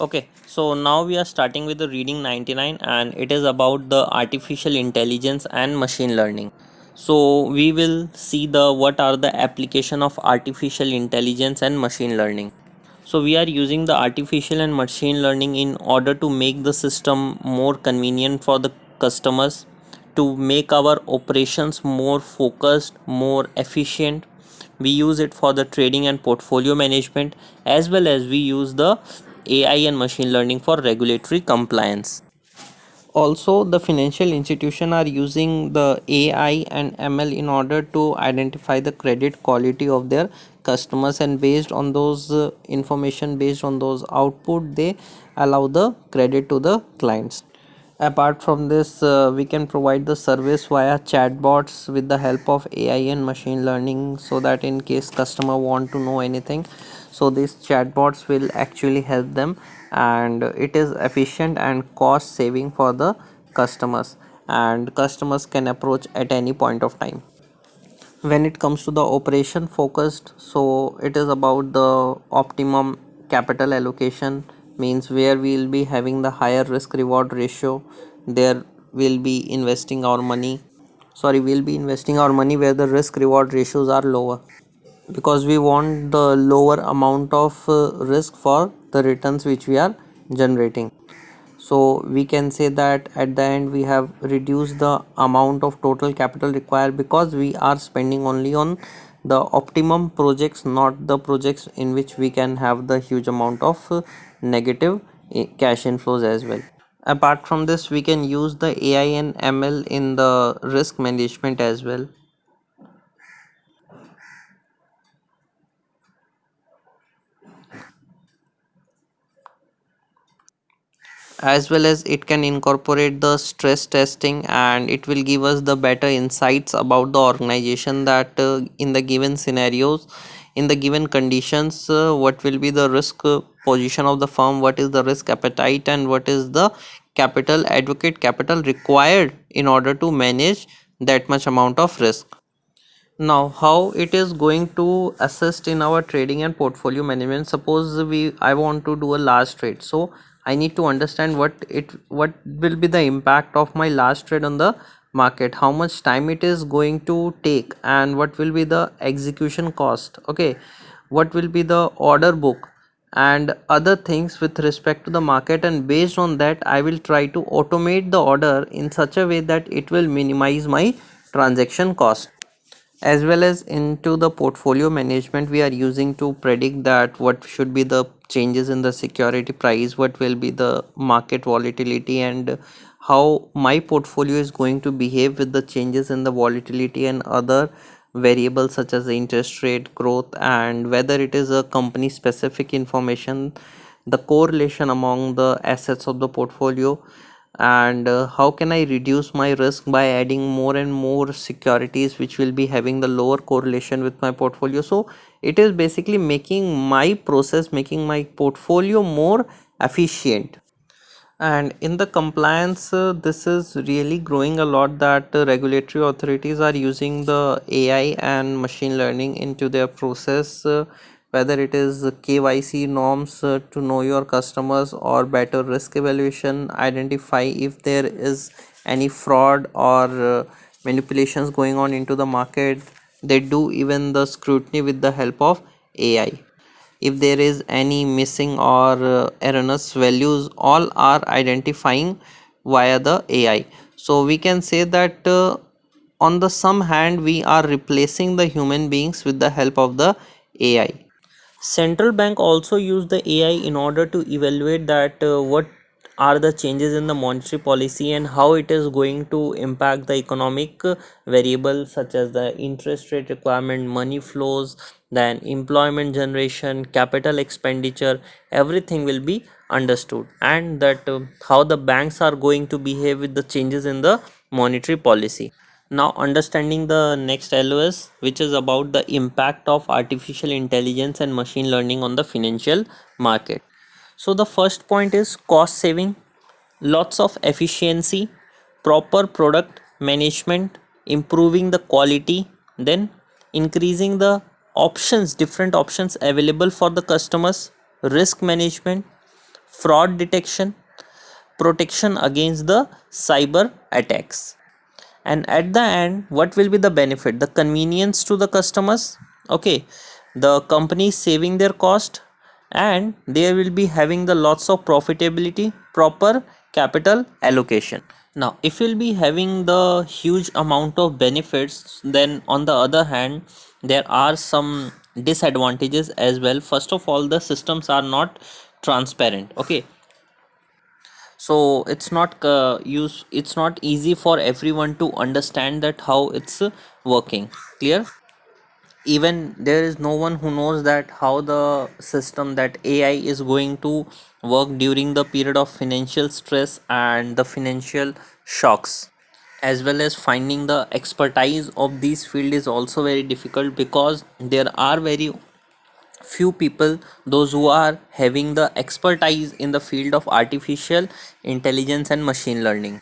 Okay, so now we are starting with the reading 99 and it is about the artificial intelligence and machine learning. So we will see the what are the application of artificial intelligence and machine learning. So we are using the artificial and machine learning in order to make the system more convenient for the customers, to make our operations more focused, more efficient. We use it for the trading and portfolio management, as well as we use the AI and machine learning for regulatory compliance. Also, the financial institution are using the AI and ML in order to identify the credit quality of their customers, and based on those information, based on those output, they allow the credit to the clients. Apart from this, we can provide the service via chatbots with the help of AI and machine learning, so that in case customer want to know anything, so these chatbots will actually help them, and it is efficient and cost saving for the customers, and customers can approach at any point of time. When it comes to the operation focused, so it is about the optimum capital allocation, means where we will be having the higher risk reward ratio, there will be investing our money, we'll be investing our money where the risk reward ratios are lower, because we want the lower amount of risk for the returns which we are generating. So we can say that at the end we have reduced the amount of total capital required, because we are spending only on the optimum projects, not the projects in which we can have the huge amount of negative cash inflows as well. Apart from this, we can use the AI and ML in the risk management as well. As well as it can incorporate the stress testing, and it will give us the better insights about the organization, that in the given scenarios, in the given conditions, what will be the risk position of the firm, what is the risk appetite, and what is the capital advocate capital required in order to manage that much amount of risk. Now, how it is going to assist in our trading and portfolio management? Suppose I want to do a large trade, so I need to understand what will be the impact of my last trade on the market, how much time it is going to take, and what will be the execution cost. Okay, what will be the order book and other things with respect to the market, and based on that I will try to automate the order in such a way that it will minimize my transaction cost. As well as into the portfolio management, we are using to predict that what should be the changes in the security price, what will be the market volatility, and how my portfolio is going to behave with the changes in the volatility and other variables such as the interest rate growth, and whether it is a company specific information, the correlation among the assets of the portfolio, and how can I reduce my risk by adding more and more securities which will be having the lower correlation with my portfolio. So it is basically making my process, making my portfolio more efficient. And in the compliance, this is really growing a lot, that regulatory authorities are using the AI and machine learning into their process, whether it is KYC norms to know your customers, or better risk evaluation, identify if there is any fraud or manipulations going on into the market. They do even the scrutiny with the help of AI. If there is any missing or erroneous values, all are identifying via the AI. So we can say that on the some hand we are replacing the human beings with the help of the AI. Central bank also use the AI in order to evaluate that what are the changes in the monetary policy and how it is going to impact the economic variables such as the interest rate requirement, money flows, then employment generation, capital expenditure. Everything will be understood, and that how the banks are going to behave with the changes in the monetary policy. Now, understanding the next LOS, which is about the impact of artificial intelligence and machine learning on the financial market. So, the first point is cost saving, lots of efficiency, proper product management, improving the quality, then increasing the options, different options available for the customers, risk management, fraud detection, protection against the cyber attacks. And at the end, what will be the benefit? The convenience to the customers. Okay, the company saving their cost, and they will be having the lots of profitability, proper capital allocation. Now if you'll be having the huge amount of benefits, then on the other hand there are some disadvantages as well. First of all, the systems are not transparent. Okay, so it's not easy for everyone to understand that how it's working. Clear? Even there is no one who knows that how the system, that AI is going to work during the period of financial stress and the financial shocks. As well as finding the expertise of this field is also very difficult, because there are very few people those who are having the expertise in the field of artificial intelligence and machine learning.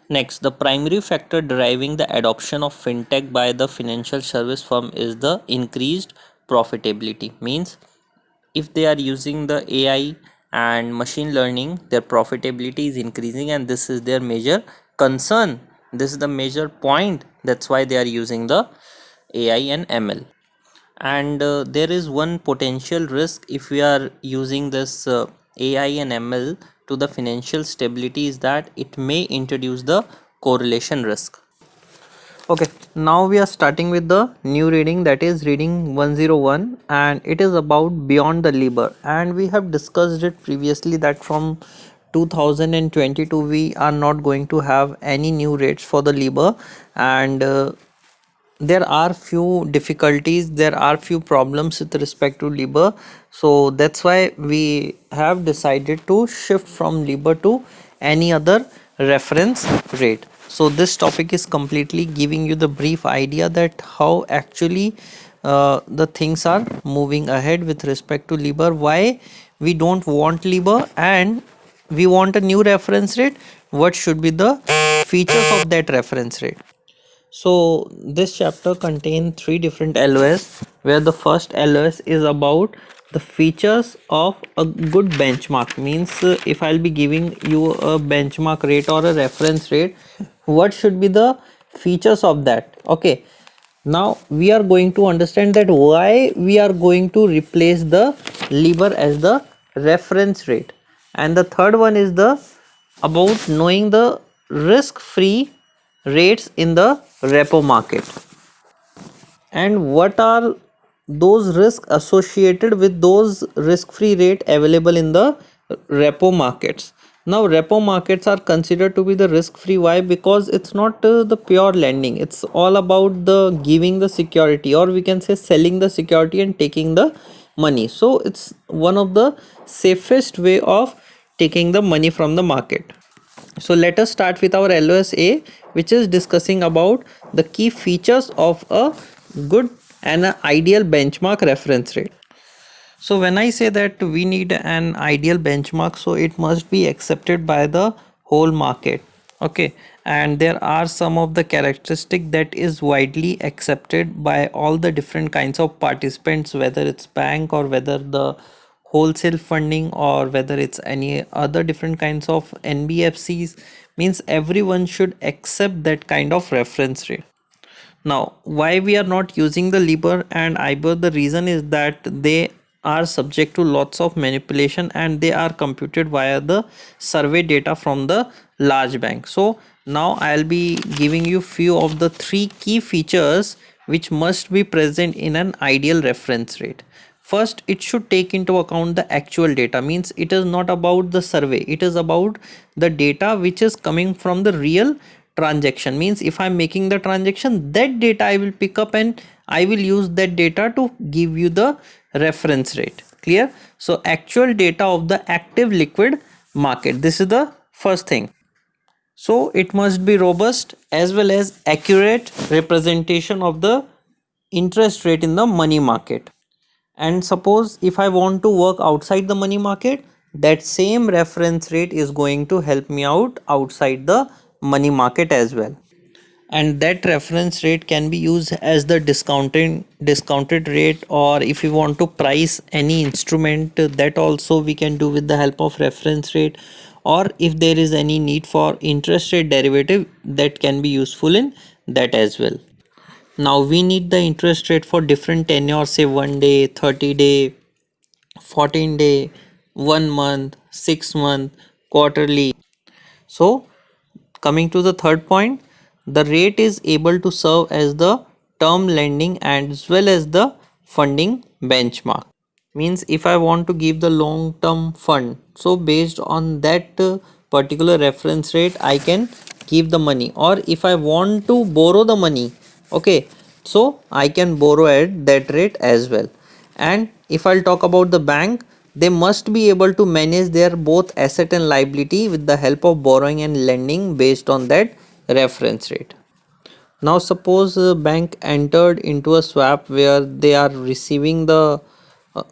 Next, the primary factor driving the adoption of fintech by the financial service firm is the increased profitability. Means if they are using the AI and machine learning, their profitability is increasing, and this is their major concern. This is the major point. That's why they are using the AI and ML. And there is one potential risk if we are using this AI and ML to the financial stability, is that it may introduce the correlation risk. Okay, now we are starting with the new reading, that is reading 101, and it is about beyond the labor. And we have discussed it previously that from 2022 we are not going to have any new rates for the labor, and there are few difficulties, there are few problems with respect to labor. So that's why we have decided to shift from labor to any other reference rate. So this topic is completely giving you the brief idea that how actually the things are moving ahead with respect to labor, why we don't want labor and we want a new reference rate, what should be the features of that reference rate. So this chapter contains three different LOS, where the first LOS is about the features of a good benchmark. Means if I'll be giving you a benchmark rate or a reference rate, what should be the features of that. Okay, now we are going to understand that why we are going to replace the LIBOR as the reference rate. And the third one is the about knowing the risk free rates in the repo market, and what are those risks associated with those risk free rate available in the repo markets. Now repo markets are considered to be the risk free. Why? Because it's not the pure lending, it's all about the giving the security, or we can say selling the security and taking the money. So it's one of the safest way of taking the money from the market. So let us start with our LOSA, which is discussing about the key features of a good and an ideal benchmark reference rate. So when I say that we need an ideal benchmark, so it must be accepted by the whole market. Okay, and there are some of the characteristic that is widely accepted by all the different kinds of participants, whether it's bank or whether the wholesale funding or whether it's any other different kinds of NBFCs. Means everyone should accept that kind of reference rate. Now why we are not using the LIBOR and IBOR? The reason is that they are subject to lots of manipulation and they are computed via the survey data from the large bank. So now I'll be giving you few of the three key features which must be present in an ideal reference rate. First, it should take into account the actual data. Means it is not about the survey, it is about the data which is coming from the real transaction. Means if I'm making the transaction, that data I will pick up and I will use that data to give you the reference rate. Clear? So actual data of the active liquid market, this is the first thing. So it must be robust as well as accurate representation of the interest rate in the money market. And suppose if I want to work outside the money market, that same reference rate is going to help me out outside the money market as well. and that reference rate can be used as the discounted rate, or if you want to price any instrument, that also we can do with the help of reference rate, or if there is any need for interest rate derivative, that can be useful in that as well. Now we need the interest rate for different tenure, say 1 day, 30 day, 14 day, 1 month, 6 month, quarterly. So coming to the third point, the rate is able to serve as the term lending as well as the funding benchmark. Means if I want to give the long term fund, so based on that particular reference rate, I can give the money. Or if I want to borrow the money, okay, so I can borrow at that rate as well. And if I'll talk about the bank, they must be able to manage their both asset and liability with the help of borrowing and lending based on that reference rate. Now suppose a bank entered into a swap where they are receiving the uh,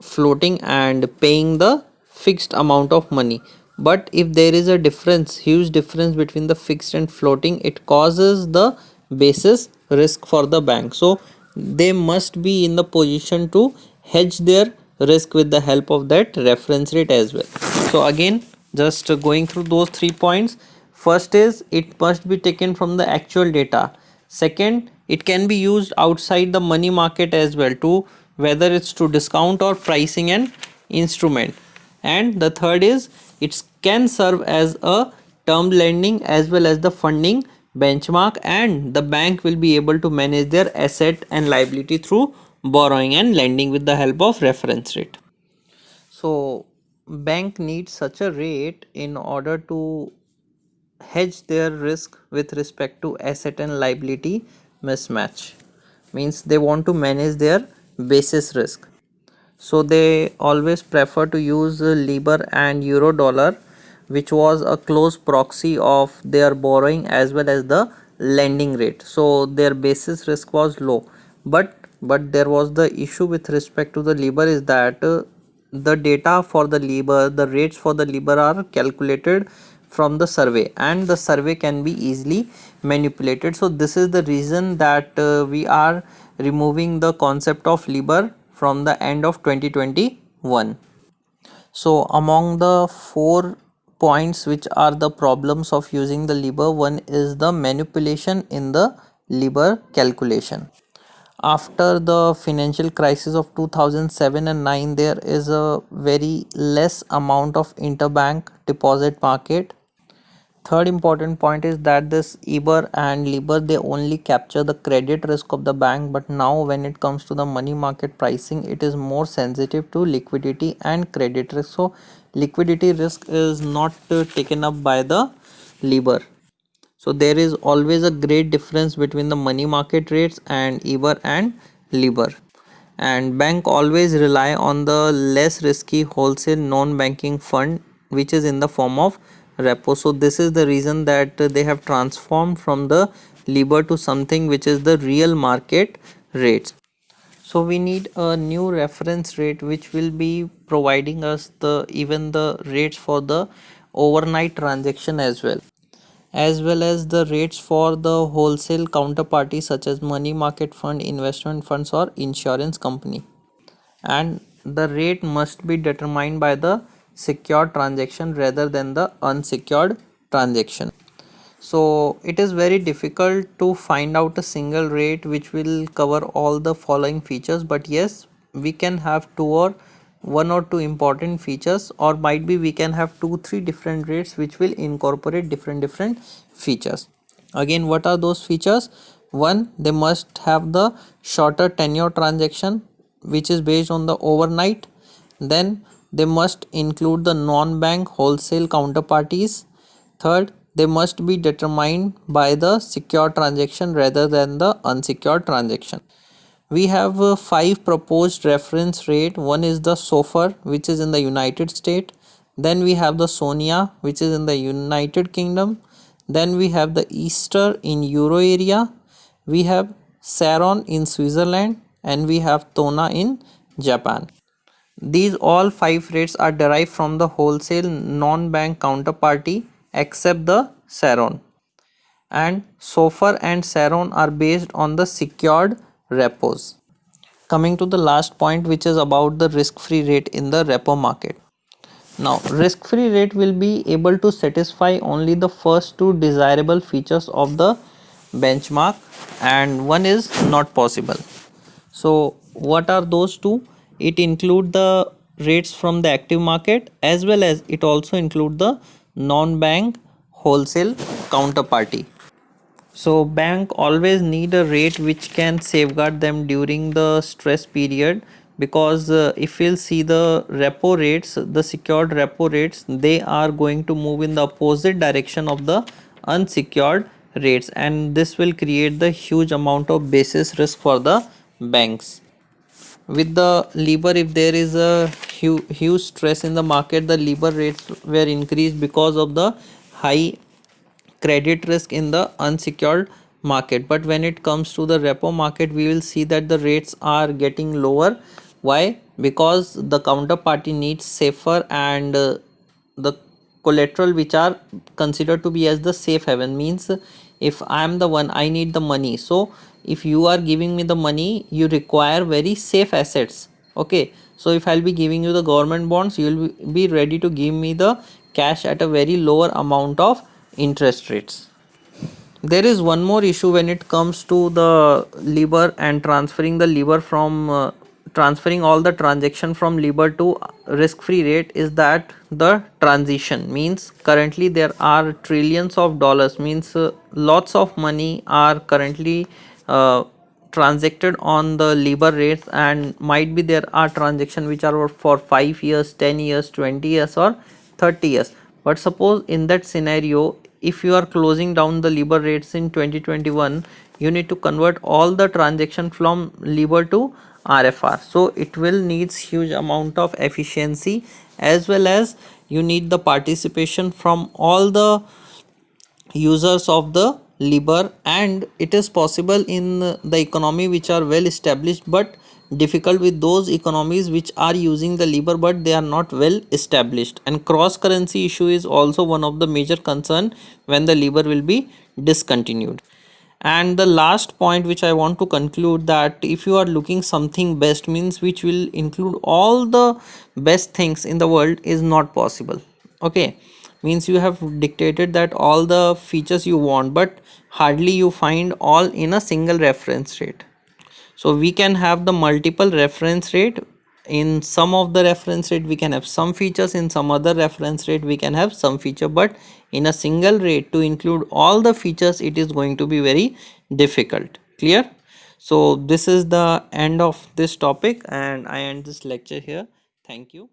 floating and paying the fixed amount of money. But if there is a difference, huge difference between the fixed and floating, it causes the basis risk for the bank. So they must be in the position to hedge their risk with the help of that reference rate as well. So again, just going through those 3 points. First is it must be taken from the actual data. Second, it can be used outside the money market as well, to whether it's to discount or pricing an instrument. And the third is it can serve as a term lending as well as the funding benchmark, and the bank will be able to manage their asset and liability through borrowing and lending with the help of reference rate. So bank needs such a rate in order to hedge their risk with respect to asset and liability mismatch. Means they want to manage their basis risk, so they always prefer to use libor and euro dollar, which was a close proxy of their borrowing as well as the lending rate, so their basis risk was low. But there was the issue with respect to the libor is that the data for the libor, the rates for the libor are calculated from the survey, and the survey can be easily manipulated. So this is the reason that we are removing the concept of libor from the end of 2021. So among the 4 points which are the problems of using the libor, one is the manipulation in the libor calculation. After the financial crisis of 2007 and 9, there is a very less amount of interbank deposit market. Third important point is that this EBOR and LIBOR, they only capture the credit risk of the bank, but now when it comes to the money market pricing, it is more sensitive to liquidity and credit risk. So liquidity risk is not taken up by the LIBOR. So there is always a great difference between the money market rates and EBOR and LIBOR. And bank always rely on the less risky wholesale non-banking fund, which is in the form of repo. So this is the reason that they have transformed from the LIBOR to something which is the real market rates. So we need a new reference rate which will be providing us the even the rates for the overnight transaction as well as the rates for the wholesale counterparty such as money market fund, investment funds, or insurance company. And the rate must be determined by the secured transaction rather than the unsecured transaction. So it is very difficult to find out a single rate which will cover all the following features, but yes, we can have one or two important features, or might be we can have 2 3 different rates which will incorporate different features. Again, what are those features? One, they must have the shorter tenure transaction which is based on the overnight. Then they must include the non-bank wholesale counterparties. Third, they must be determined by the secure transaction rather than the unsecured transaction. We have 5 proposed reference rate. One is the SOFR, which is in the United States. Then we have the SONIA, which is in the United Kingdom. Then we have the Easter in Euro area. We have Saron in Switzerland, and we have Tona in Japan. These all 5 rates are derived from the wholesale non-bank counterparty except the Saron. and SOFR and SARON are based on the secured repos. Coming to the last point, which is about the risk-free rate in the repo market. Now, risk-free rate will be able to satisfy only the first two desirable features of the benchmark, and one is not possible. So, what are those two? It include the rates from the active market, as well as it also include the non-bank wholesale counterparty. So bank always need a rate which can safeguard them during the stress period, because if we'll see the repo rates, the secured repo rates, they are going to move in the opposite direction of the unsecured rates, and this will create the huge amount of basis risk for the banks. With the LIBOR, if there is a huge stress in the market, the LIBOR rates were increased because of the high credit risk in the unsecured market. But when it comes to the repo market, we will see that the rates are getting lower. Why? Because the counterparty needs safer, and the collateral which are considered to be as the safe haven, means if I am the one, I need the money. So if you are giving me the money, you require very safe assets. Okay, so if I'll be giving you the government bonds, you will be ready to give me the cash at a very lower amount of interest rates. There is one more issue when it comes to the LIBOR and transferring the LIBOR from transferring all the transaction from LIBOR to risk free rate, is that the transition, means currently there are trillions of dollars, means lots of money are currently uh, transacted on the LIBOR rates, and might be there are transactions which are for 5 years, 10 years, 20 years or 30 years. But suppose in that scenario, if you are closing down the LIBOR rates in 2021, you need to convert all the transaction from LIBOR to RFR. So it will needs huge amount of efficiency, as well as you need the participation from all the users of the LIBOR, and it is possible in the economy which are well established, but difficult with those economies which are using the LIBOR but they are not well established. And cross currency issue is also one of the major concern when the LIBOR will be discontinued. And the last point which I want to conclude, that if you are looking something best, means which will include all the best things in the world, is not possible. Okay, means you have dictated that all the features you want, but hardly you find all in a single reference rate. So we can have the multiple reference rate. In some of the reference rate we can have some features, in some other reference rate we can have some feature, but in a single rate to include all the features, it is going to be very difficult. Clear? So this is the end of this topic, and I end this lecture here. Thank you.